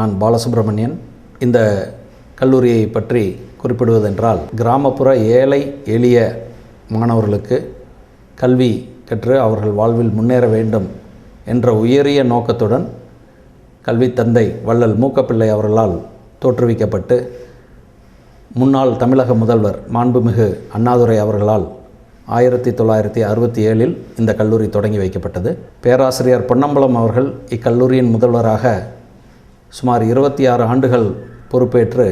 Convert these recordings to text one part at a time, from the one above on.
நான் பாலசுப்ரமணியன். இந்த கல்லூரியை பற்றி குறிப்பிடுவதென்றால், கிராமப்புற ஏழை எளிய மாணவர்களுக்கு கல்வி கற்று அவர்கள் வாழ்வில் முன்னேற வேண்டும் என்ற உயரிய நோக்கத்துடன் கல்வி தந்தை வள்ளல் மூக்கப்பிள்ளை அவர்களால் தோற்றுவிக்கப்பட்டு முன்னாள் தமிழக முதல்வர் மாண்புமிகு அண்ணாதுரை அவர்களால் 1967 இந்த கல்லூரி தொடங்கி வைக்கப்பட்டது. பேராசிரியர் பொன்னம்பலம் அவர்கள் இக்கல்லூரியின் முதல்வராக சுமார் 26 ஆண்டுகள் பொறுப்பேற்று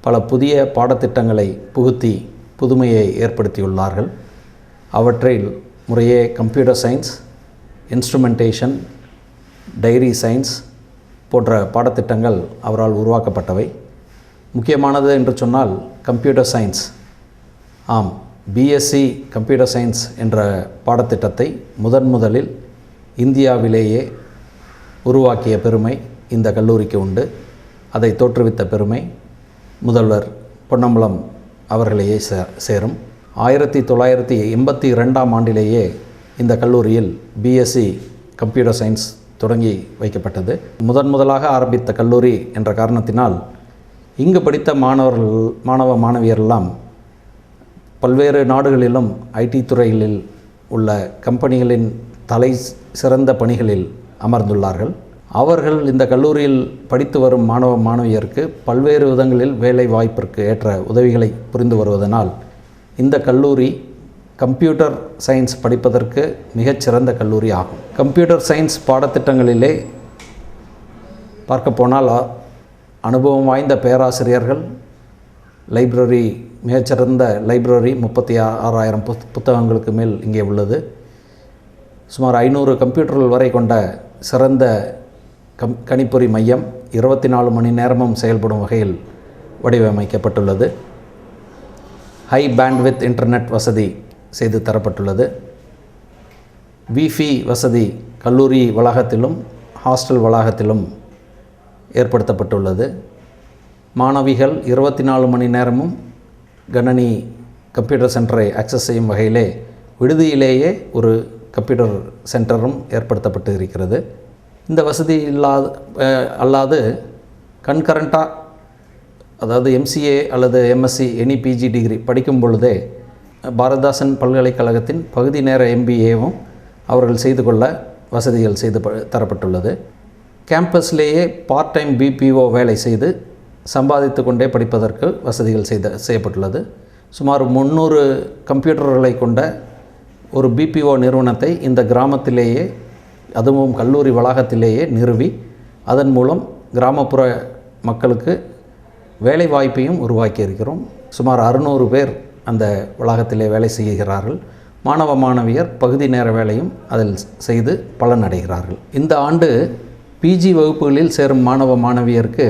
பல புதிய பாடத்திட்டங்களை புகுத்தி புதுமையை ஏற்படுத்தியுள்ளார்கள். அவற்றில் முறையே computer science, instrumentation, dairy science போன்ற பாடத்திட்டங்கள் அவரால் உருவாக்கப்பட்டவை. முக்கியமானது என்று சொன்னால் கம்ப்யூட்டர் சயின்ஸ். ஆம், பிஎஸ்சி கம்ப்யூட்டர் சயின்ஸ் என்ற பாடத்திட்டத்தை முதலில் இந்தியாவிலேயே உருவாக்கிய பெருமை இந்த கல்லூரிக்கு உண்டு. அதை தோற்றுவித்த பெருமை முதல்வர் பொன்னம்பலம் அவர்களையே சேரும். 1982ஆம் ஆண்டிலேயே இந்த கல்லூரியில் பிஎஸ்சி கம்ப்யூட்டர் சயின்ஸ் தொடங்கி வைக்கப்பட்டது. முதலாக ஆரம்பித்த கல்லூரி என்ற காரணத்தினால் இங்கு படித்த மாணவ மாணவியரெல்லாம் பல்வேறு நாடுகளிலும் ஐடி துறைகளில் உள்ள கம்பெனிகளின் தலை சிறந்த பணிகளில் அமர்ந்துள்ளார்கள். அவர்கள் இந்த கல்லூரியில் படித்து வரும் மாணவ மாணவியருக்கு பல்வேறு விதங்களில் வேலை வாய்ப்பிற்கு ஏற்ற உதவிகளை புரிந்து வருவதனால் இந்த கல்லூரி கம்ப்யூட்டர் சயின்ஸ் படிப்பதற்கு மிகச்சிறந்த கல்லூரி ஆகும். கம்ப்யூட்டர் சயின்ஸ் பாடத்திட்டங்களிலே பார்க்க போனால் அனுபவம் வாய்ந்த பேராசிரியர்கள், லைப்ரரி, மிகச்சிறந்த லைப்ரரி, 36,000 புத்தகங்களுக்கு மேல் இங்கே உள்ளது. சுமார் 500 கம்ப்யூட்டர்கள் வரை கொண்ட சிறந்த கணிப்பொறி மையம் 24 மணி நேரமும் செயல்படும் வகையில் வடிவமைக்கப்பட்டுள்ளது. ஹை பேண்ட்வித் இன்டர்நெட் வசதி செய்து தரப்பட்டுள்ளது. விஃபி வசதி கல்லூரி வளாகத்திலும் ஹாஸ்டல் வளாகத்திலும் ஏற்படுத்தப்பட்டுள்ளது. மாணவிகள் 24 மணி நேரமும் கணனி கம்ப்யூட்டர் சென்டரை அக்சஸ் செய்யும் வகையிலே விடுதியிலேயே ஒரு கம்ப்யூட்டர் சென்டரும் ஏற்படுத்தப்பட்டு இருக்கிறது. இந்த வசதி அல்லாது கன்கரண்ட்டாக, அதாவது எம்சிஏ அல்லது எம்எஸ்சி எனி பிஜி டிகிரி படிக்கும் பொழுதே பாரதிதாசன் பல்கலைக்கழகத்தின் பகுதி நேர எம்பிஏவும் அவர்கள் செய்து கொள்ள வசதிகள் செய்து தரப்பட்டுள்ளது. கேம்பஸ்லேயே பார்ட் டைம் பிபிஓ வேலை செய்து சம்பாதித்து கொண்டே படிப்பதற்கு வசதிகள் செய்யப்பட்டுள்ளது. சுமார் 300 கம்ப்யூட்டர்களை கொண்ட ஒரு பிபிஓ நிறுவனத்தை இந்த கிராமத்திலேயே, அதுவும் கல்லூரி வளாகத்திலேயே நிறுவி அதன் மூலம் கிராமப்புற மக்களுக்கு வேலை வாய்ப்பையும் உருவாக்கி இருக்கிறோம். சுமார் 600 பேர் அந்த வளாகத்திலே வேலை செய்கிறார்கள். மாணவ மாணவியர் பகுதி நேர வேலையும் அதில் செய்து பலனடைகிறார்கள். இந்த ஆண்டு பிஜி வகுப்புகளில் சேரும் மாணவ மாணவியருக்கு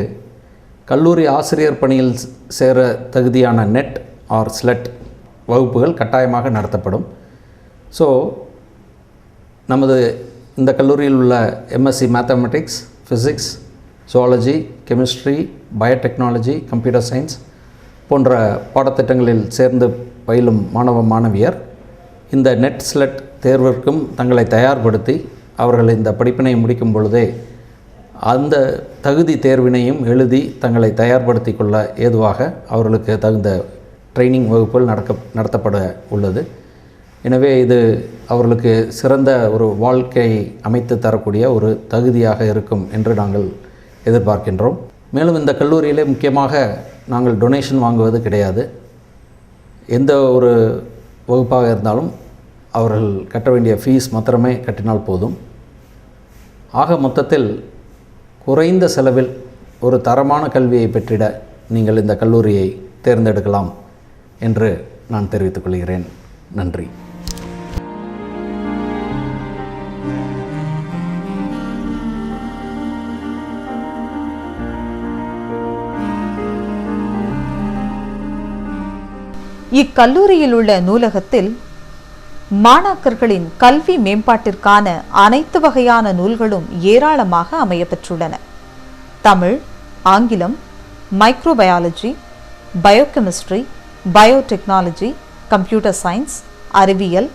கல்லூரி ஆசிரியர் பணியில் சேர தகுதியான நெட் ஆர் ஸ்லெட் வகுப்புகள் கட்டாயமாக நடத்தப்படும். ஸோ நமது இந்த கல்லூரியில் உள்ள MSc mathematics, physics, zoology, chemistry, biotechnology, computer science போன்ற பாடத்திட்டங்களில் சேர்ந்து பயிலும் மாணவ மாணவியர் இந்த நெட் ஸ்லெட் தேர்விற்கும் தங்களை தயார்படுத்தி அவர்கள் இந்த படிப்பினை முடிக்கும் பொழுதே அந்த தகுதி தேர்வினையும் எழுதி தங்களை தயார்படுத்தி கொள்ள ஏதுவாக அவர்களுக்கு தகுந்த ட்ரைனிங் வகுப்புகள் நடத்தப்பட உள்ளது. எனவே இது அவர்களுக்கு சிறந்த ஒரு வாழ்க்கை அமைத்து தரக்கூடிய ஒரு தகுதியாக இருக்கும் என்று நாங்கள் எதிர்பார்க்கின்றோம். மேலும் இந்த கல்லூரியிலே முக்கியமாக நாங்கள் டொனேஷன் வாங்குவது கிடையாது. எந்த ஒரு வகுப்பாக இருந்தாலும் அவர்கள் கட்ட வேண்டிய ஃபீஸ் மாத்திரமே கட்டினால் போதும். ஆக மொத்தத்தில் குறைந்த செலவில் ஒரு தரமான கல்வியை பெற்றிட நீங்கள் இந்த கல்லூரியை தேர்ந்தெடுக்கலாம் என்று நான் தெரிவித்துக் கொள்கிறேன். நன்றி. இக்கல்லூரியில் உள்ள நூலகத்தில் மாணாக்கர்களின் கல்வி மேம்பாட்டிற்கான அனைத்து வகையான நூல்களும் ஏராளமாக அமையப்பெற்றுள்ளன. தமிழ், ஆங்கிலம், microbiology, biochemistry, biotechnology, computer science, அறிவியல்,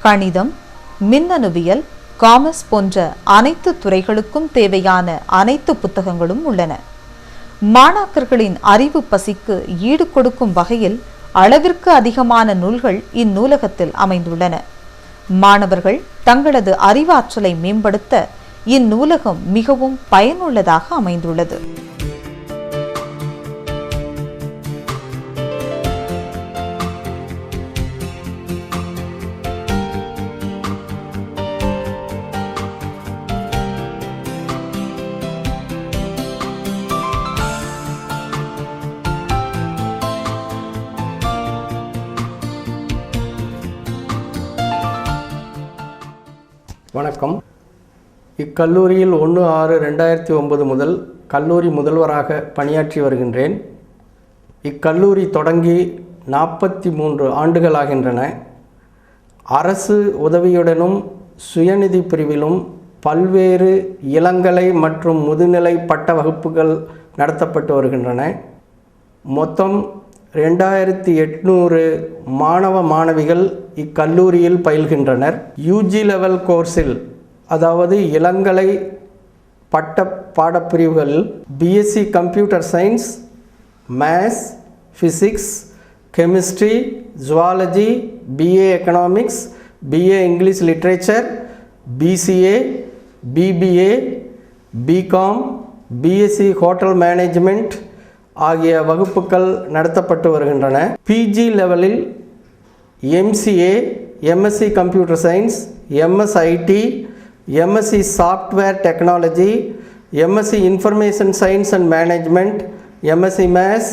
கணிதம், மின்னணுவியல், காமர்ஸ் போன்ற அனைத்து துறைகளுக்கும் தேவையான அனைத்து புத்தகங்களும் உள்ளன. மாணாக்கர்களின் அறிவு பசிக்கு ஈடு கொடுக்கும் வகையில் அளவிற்கு அதிகமான நூல்கள் இந்நூலகத்தில் அமைந்துள்ளன. மாணவர்கள் தங்களது அறிவாற்றலை மேம்படுத்த இந்நூலகம் மிகவும் பயனுள்ளதாக அமைந்துள்ளது. வணக்கம். இக்கல்லூரியில் 1/6/2009 முதல் கல்லூரி முதல்வராக பணியாற்றி வருகின்றேன். இக்கல்லூரி தொடங்கி 43 ஆண்டுகளாகின்றன. அரசு உதவியுடனும் சுயநிதி பிரிவிலும் பல்வேறு இளங்கலை மற்றும் முதுநிலை பட்ட வகுப்புகள் நடத்தப்பட்டு வருகின்றன. மொத்தம் 2800 மாணவ மாணவிகள் இக்கல்லூரியில் பயில்கின்றனர். யூஜி லெவல் கோர்ஸில், அதாவது இளங்கலை பட்ட பாடப்பிரிவுகளில் BSc computer science, maths, physics, chemistry, zoology, BA economics, BA English literature, BCA, BBA, BCom, BSc hotel management ஆகிய வகுப்புகள் நடத்தப்பட்டு வருகின்றன. பிஜி லெவலில் MCA, MSc computer science, MSIT, MSc software technology, MSc information science and management, MSc maths,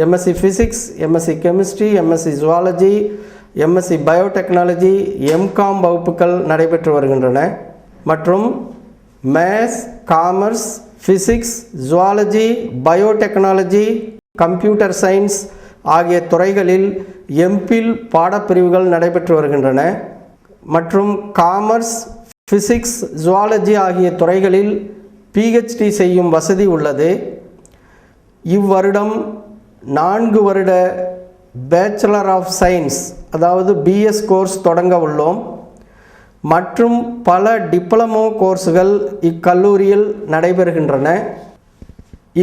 MSc physics, MSc chemistry, MSc zoology, MSc biotechnology, MCom வகுப்புகள் நடைபெற்று வருகின்றன. மற்றும் maths, commerce, physics, zoology, biotechnology, computer science ஆகிய துறைகளில் MPhil பாடப்பிரிவுகள் நடைபெற்று வருகின்றன. மற்றும் காமர்ஸ், ஃபிசிக்ஸ், ஜுவாலஜி ஆகிய துறைகளில் பிஹெச்டி செய்யும் வசதி உள்ளது. இவ்வருடம் 4 வருட பேச்சுலர் ஆஃப் சயின்ஸ், அதாவது பிஎஸ் கோர்ஸ் தொடங்க உள்ளோம். மற்றும் பல டிப்ளமோ கோர்ஸுகள் இக்கல்லூரியில் நடைபெறுகின்றன.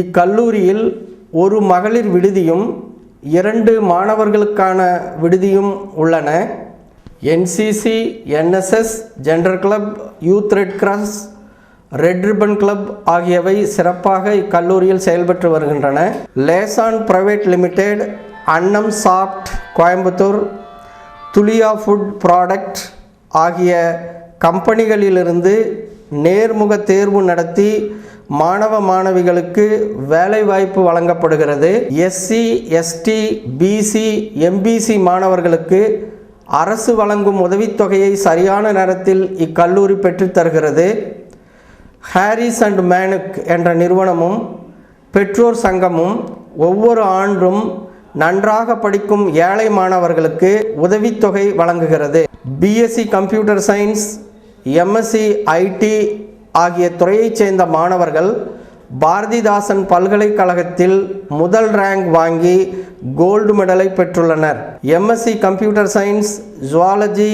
இக்கல்லூரியில் ஒரு மகளிர் விடுதியும் 2 மாணவர்களுக்கான விடுதியும் உள்ளன. NCC, NSS, gender club, youth red cross, red ribbon club ஆகியவை சிறப்பாக இக்கல்லூரியில் செயல்பட்டு வருகின்றன. லேசான் private limited, Annam soft Coimbatore, துலியா ஃபுட் ப்ராடக்ட் ஆகிய கம்பெனிகளிலிருந்து நேர்முக தேர்வு நடத்தி மாணவ மாணவிகளுக்கு வேலைவாய்ப்பு வழங்கப்படுகிறது. எஸ்சி, எஸ்டி, பிசி, எம்பிசி மாணவர்களுக்கு அரசு வழங்கும் உதவித்தொகையை சரியான நேரத்தில் இக்கல்லூரி பெற்றுத்தருகிறது. ஹாரிஸ் அண்ட் மேனுக் என்ற நிறுவனமும் பெற்றோர் சங்கமும் ஒவ்வொரு ஆண்டும் நன்றாக படிக்கும் ஏழை மாணவர்களுக்கு உதவித்தொகை வழங்குகிறது. BSc computer science, MSc ID ஆகிய துறையைச் சேர்ந்த மாணவர்கள் பாரதிதாசன் பல்கலைக்கழகத்தில் முதல் ரேங்க் வாங்கி கோல்டு மெடலை பெற்றுள்ளனர். எம்எஸ்சி கம்ப்யூட்டர் சயின்ஸ், ஜுவாலஜி,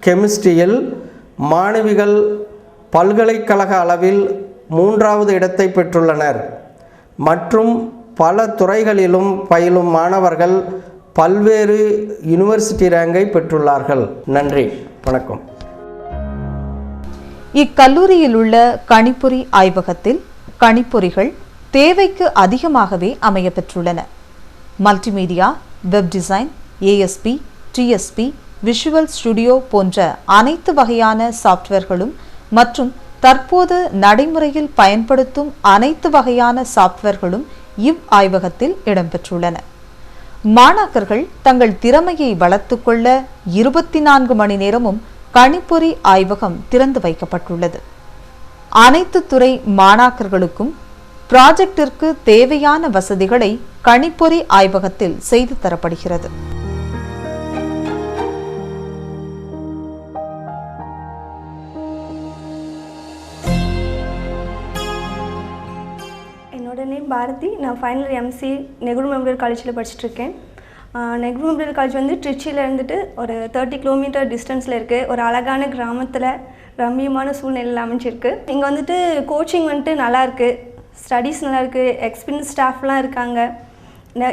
கெமிஸ்ட்ரியில் மாணவிகள் பல்கலைக்கழக அளவில் 3வது இடத்தை பெற்றுள்ளனர். மற்றும் பல துறைகளிலும் பயிலும் மாணவர்கள் பல்வேறு யூனிவர்சிட்டி ரேங்கை பெற்றுள்ளார்கள். நன்றி, வணக்கம். இக்கல்லூரியில் உள்ள கணிப்பொறி ஆய்வகத்தில் கணிப்பொறிகள் தேவைக்கு அதிகமாகவே அமையப்பெற்றுள்ளன. Multimedia, web design, ASP, DSP, Visual Studio போன்ற அனைத்து வகையான சாஃப்ட்வேர்களும் மற்றும் தற்போது நடைமுறையில் பயன்படுத்தும் அனைத்து வகையான சாஃப்ட்வேர்களும் இவ் ஆய்வகத்தில் இடம்பெற்றுள்ளன. மாணாக்கர்கள் தங்கள் திறமையை வளர்த்துக் கொள்ள 24 மணி நேரமும் கணிப்பொறி ஆய்வகம் திறந்து வைக்கப்பட்டுள்ளது. அனைத்து துறை மாணாக்கர்களுக்கும் ப்ராஜெக்டிற்கு தேவையான வசதிகளை கணிப்பொறி ஆய்வகத்தில் செய்து தரப்படுகிறது. என்னோட நேம் பாரதி. நான் ஃபைனல் எம்சி நெஹ்ரு மெமோரியல் காலேஜில் படிச்சுட்ருக்கேன். நெஹ்ரு மெமோரியல் காலேஜ் வந்து திருச்சியில் இருந்துட்டு ஒரு 30 கிலோமீட்டர் டிஸ்டன்ஸில் இருக்குது. ஒரு அழகான கிராமத்தில் ரம்மியமான சூழ்நிலையில் அமைஞ்சிருக்கு. இங்கே வந்துட்டு கோச்சிங் வந்துட்டு நல்லாயிருக்கு, ஸ்டடீஸ் நல்லாயிருக்கு, எக்ஸ்பீரியன்ஸ் ஸ்டாஃப்லாம் இருக்காங்க,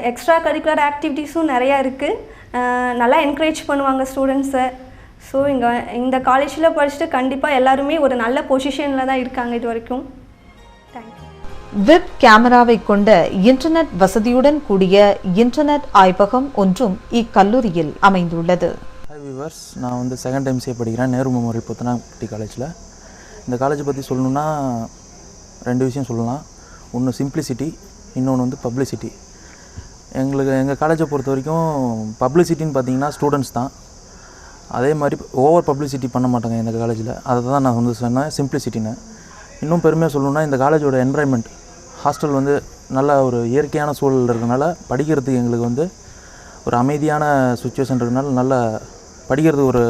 எக்ஸ்ட்ரா கரிக்குலர் ஆக்டிவிட்டீஸும் நிறையா இருக்குது, நல்லா என்கரேஜ் பண்ணுவாங்க ஸ்டூடெண்ட்ஸை. ஸோ இந்த காலேஜில் படிச்சுட்டு கண்டிப்பாக எல்லாருமே ஒரு நல்ல பொசிஷனில் தான் இருக்காங்க இது வரைக்கும். தேங்க்யூ. வெப் கேமராவை கொண்ட இன்டர்நெட் வசதியுடன் கூடிய இன்டர்நெட் ஆய்வகம் ஒன்றும் இக்கல்லூரியில் அமைந்துள்ளது. ஹாய் வியூவர்ஸ், நான் வந்து செகண்ட் எம்சிஏ படிக்கிறேன் நேரு மெமோரியல் புத்தனாம்பட்டி காலேஜில். இந்த காலேஜை பற்றி சொல்லணுன்னா 2 விஷயம் சொல்லலாம். ஒன்று சிம்பிளிசிட்டி, இன்னொன்று வந்து பப்ளிசிட்டி. எங்கள் காலேஜை பொறுத்த வரைக்கும் பப்ளிசிட்டின்னு பார்த்தீங்கன்னா ஸ்டூடெண்ட்ஸ் தான். அதே மாதிரி ஓவர் பப்ளிசிட்டி பண்ண மாட்டாங்க இந்த காலேஜில். அதை தான் நான் வந்து சொன்னேன் சிம்பிளிசிட்டின்னு. இன்னும் பெருமையாக சொல்லணுன்னா இந்த காலேஜோட என்வரான்மெண்ட், ஹாஸ்டல் வந்து நல்ல ஒரு இயற்கையான சூழல் இருக்கிறனால படிக்கிறதுக்கு எங்களுக்கு வந்து ஒரு அமைதியான சுச்சுவேஷன் இருக்கிறனால நல்லா படிக்கிறது ஒரு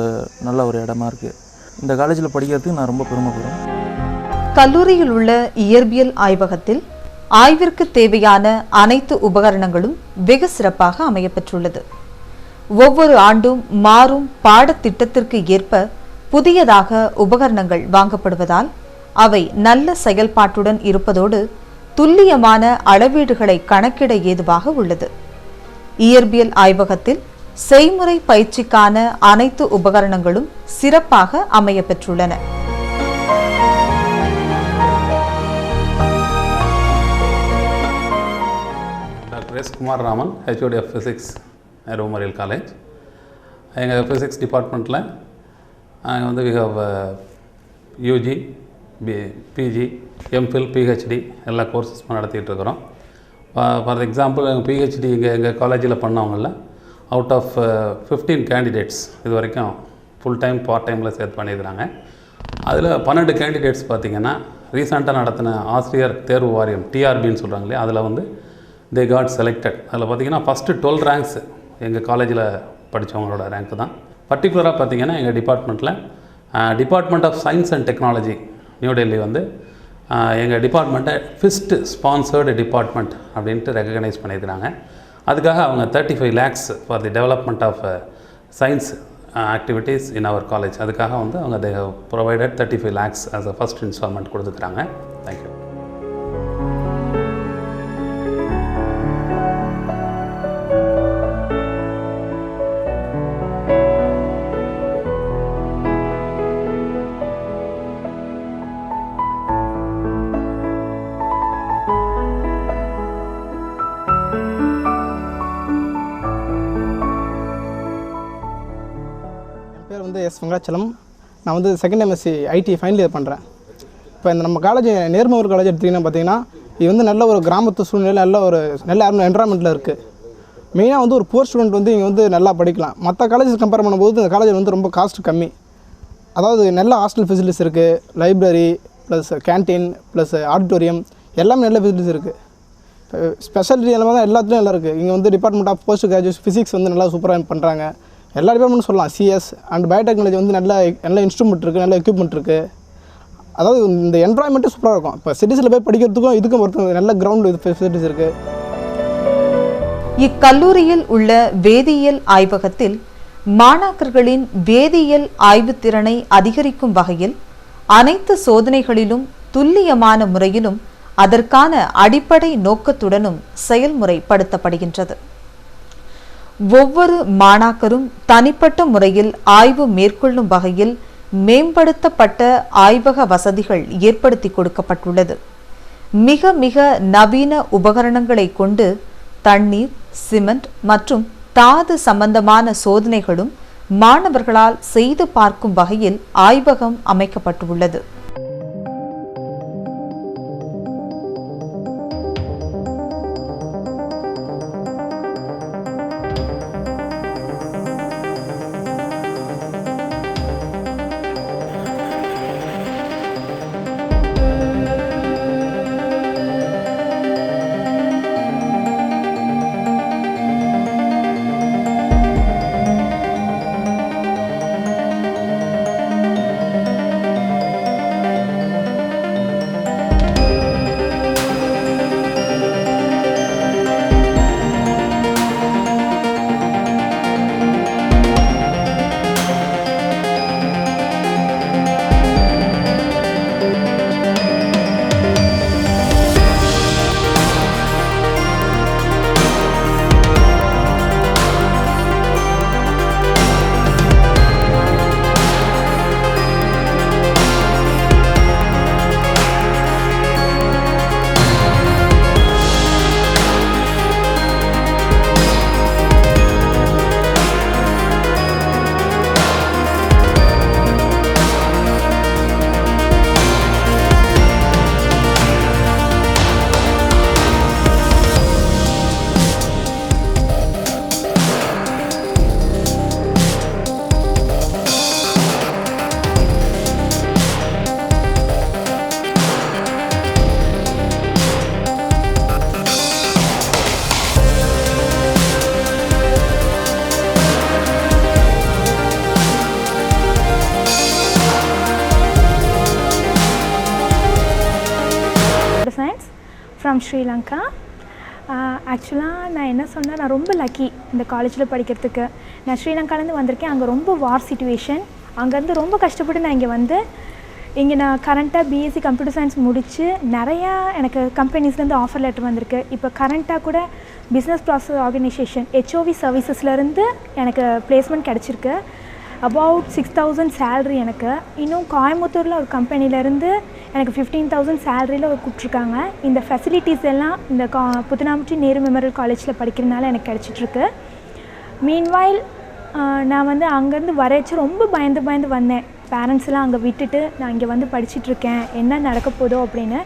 நல்ல ஒரு இடமா இருக்குது. இந்த காலேஜில் படிக்கிறதுக்கு நான் ரொம்ப பெருமைப்படுறேன். கல்லூரியில் உள்ள இயற்பியல் ஆய்வகத்தில் ஆய்விற்கு தேவையான அனைத்து உபகரணங்களும் வெகு சிறப்பாக அமையப்பெற்றுள்ளது. ஒவ்வொரு ஆண்டும் மாறும் பாடத்திட்டத்திற்கு ஏற்ப புதியதாக உபகரணங்கள் வாங்கப்படுவதால் அவை நல்ல செயல்பாட்டுடன் இருப்பதோடு துல்லியமான அளவீடுகளை கணக்கிட ஏதுவாக உள்ளது. இயற்பியல் ஆய்வகத்தில் செய்முறை பயிற்சிக்கான அனைத்து உபகரணங்களும் சிறப்பாக அமையப்பெற்றுள்ளன. Doctor S. Kumar Raman, HOD of Physics, Nehru Memorial College. எங்கள் ஃபிசிக்ஸ் டிபார்ட்மெண்ட்டில் நாங்கள் வந்து we have UG, PG, MPhil, PhD எல்லா கோர்ஸஸும் நடத்திட்டு இருக்கிறோம். ஃபார் எக்ஸாம்பிள் PhD எங்கள் காலேஜில் பண்ணவங்களில் அவுட் ஆஃப் 15 கேண்டிடேட்ஸ் இது வரைக்கும் ஃபுல் டைம் பார்ட் டைமில் சேர்த்து பண்ணியிருக்கிறாங்க. அதில் 12 கேண்டிடேட்ஸ் பார்த்திங்கன்னா ரீசெண்டாக நடத்தின ஆசிரியர் தேர்வு வாரியம் TRBன்னு சொல்கிறாங்க இல்லையா, அதில் வந்து தே காட் செலக்டட். அதில் பார்த்திங்கன்னா ஃபஸ்ட்டு 12 ரேங்க்ஸ் எங்கள் காலேஜில் படித்தவங்களோட ரேங்க்கு தான். பர்டிகுலராக பார்த்திங்கன்னா எங்கள் டிபார்ட்மெண்ட்டில் department of science and technology new Delhi வந்து எங்கள் டிபார்ட்மெண்ட்டை ஃபஸ்ட்டு ஸ்பான்சர்டு டிபார்ட்மெண்ட் அப்படின்ட்டு ரெகக்னைஸ் பண்ணியிருக்கிறாங்க. அதுக்காக அவங்க 35 lakhs for the development of science activities in our college, அதுக்காக வந்து அவங்க they have provided 35 lakhs as a first instalment கொடுத்துருக்குறாங்க. தேங்க்யூ. எஸ் வெங்கடாச்சலம். நான் வந்து second MSc IT final year பண்ணுறேன். இப்போ இந்த நம்ம காலேஜ் நேரு மெமோரியல் காலேஜ் எடுத்திங்கன்னா பார்த்தீங்கன்னா இது வந்து நல்ல ஒரு கிராமத்து சூழ்நிலை, நல்ல என்வரான்மெண்ட்டில் இருக்குது. மெயினாக வந்து ஒரு புவர் ஸ்டூடெண்ட் வந்து இங்கே வந்து நல்லா படிக்கலாம். மற்ற காலேஜஸ் கம்பேர் பண்ணும்போது இந்த காலேஜ் வந்து ரொம்ப காஸ்ட் கம்மி. அதாவது நல்ல ஹாஸ்டல் ஃபெசிலிட்டிஸ் இருக்குது, library plus canteen plus auditorium எல்லாமே நல்ல ஃபெசிலிட்டிஸ் இருக்குது. ஸ்பெஷாலிட்டி எல்லாமே தான் எல்லாத்துலேயும் நல்லா இருக்குது. இங்கே வந்து department of post graduate physics வந்து நல்லா சூப்பராக பண்ணுறாங்க. எல்லா டிபார்ட்மெண்ட்டும் சொல்லலாம். CS அண்ட் பயோடெக்னாலஜி வந்து நல்ல இன்ஸ்ட்ருமெண்ட் இருக்குது, நல்ல எக்யூப்மெண்ட் இருக்குது. அதாவது இந்த என்வரான்மெண்ட்டு சூப்பராக இருக்கும். இப்போ சிட்டிஸில் போய் படிக்கிறதுக்கும் இதுக்கும் ஒரு நல்ல கிரவுண்ட் ஃபெசிலிட்டிஸ் இருக்குது. இக்கல்லூரியில் உள்ள வேதியியல் ஆய்வகத்தில் மாணாக்கர்களின் வேதியியல் ஆய்வுத் திறனை அதிகரிக்கும் வகையில் அனைத்து சோதனைகளிலும் துல்லியமான முறையிலும் அதற்கான அடிப்படை நோக்கத்துடனும் செயல்முறைப்படுத்தப்படுகின்றது. ஒவ்வொரு மாணாக்கரும் தனிப்பட்ட முறையில் ஆய்வு மேற்கொள்ளும் வகையில் மேம்படுத்தப்பட்ட ஆய்வக வசதிகள் ஏற்படுத்தி கொடுக்கப்பட்டுள்ளது. மிக மிக நவீன உபகரணங்களை கொண்டு தண்ணீர், சிமெண்ட் மற்றும் தாது சம்பந்தமான சோதனைகளும் மாணவர்களால் செய்து பார்க்கும் வகையில் ஆய்வகம் அமைக்கப்பட்டுள்ளது. ஃப்ரம் ஸ்ரீலங்கா. ஆக்சுவலாக நான் என்ன சொன்னேன், நான் ரொம்ப லக்கி இந்த காலேஜில் படிக்கிறதுக்கு. நான் ஸ்ரீலங்காலேருந்து வந்திருக்கேன். அங்கே ரொம்ப வார் சிச்சுவேஷன். அங்கேருந்து ரொம்ப கஷ்டப்பட்டு நான் இங்கே நான் கரண்ட்டாக பிஎஸ்சி கம்ப்யூட்டர் சயின்ஸ் முடித்து நிறையா எனக்கு கம்பெனிஸ்லேருந்து ஆஃபர் லெட்டர் வந்திருக்கு. இப்போ கரண்ட்டாக கூட பிஸ்னஸ் ப்ராசஸ் ஆர்கனைசேஷன் HOV சர்வீசஸ்லேருந்து எனக்கு பிளேஸ்மெண்ட் கிடச்சிருக்கு. அபவுட் 6,000 சேல்ரி எனக்கு. இன்னும் கோயம்புத்தூரில் ஒரு கம்பெனிலேருந்து எனக்கு 15,000 சேலரியில் கூப்பிட்ருக்காங்க. இந்த ஃபெசிலிட்டிஸ் எல்லாம் இந்த புத்தனாமட்டி நேரு மெமோரியல் காலேஜில் படிக்கிறதுனால எனக்கு கிடச்சிட்ருக்கு. மீன்வைல் நான் அங்கேருந்து வரைச்சி ரொம்ப பயந்து வந்தேன். பேரண்ட்ஸ்லாம் அங்கே விட்டுட்டு நான் இங்கே படிச்சுட்ருக்கேன், என்ன நடக்க போதோ அப்படின்னு.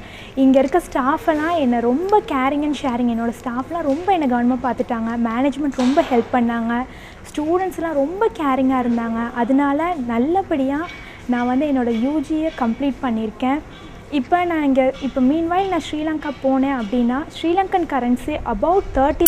இங்கே இருக்க ஸ்டாஃபெல்லாம் என்னை ரொம்ப கேரிங் அண்ட் ஷேரிங். என்னோடய ஸ்டாஃப்லாம் ரொம்ப என்னை கவனமாக பார்த்துட்டாங்க. மேனேஜ்மெண்ட் ரொம்ப ஹெல்ப் பண்ணாங்க. ஸ்டூடெண்ட்ஸ்லாம் ரொம்ப கேரிங்காக இருந்தாங்க. அதனால நல்லபடியாக நான் என்னோடய யூஜியை கம்ப்ளீட் பண்ணியிருக்கேன். இப்போ மீன்வைல் நான் ஸ்ரீலங்கா போனேன் அப்படின்னா ஸ்ரீலங்கன் கரன்சி அபவுட் 30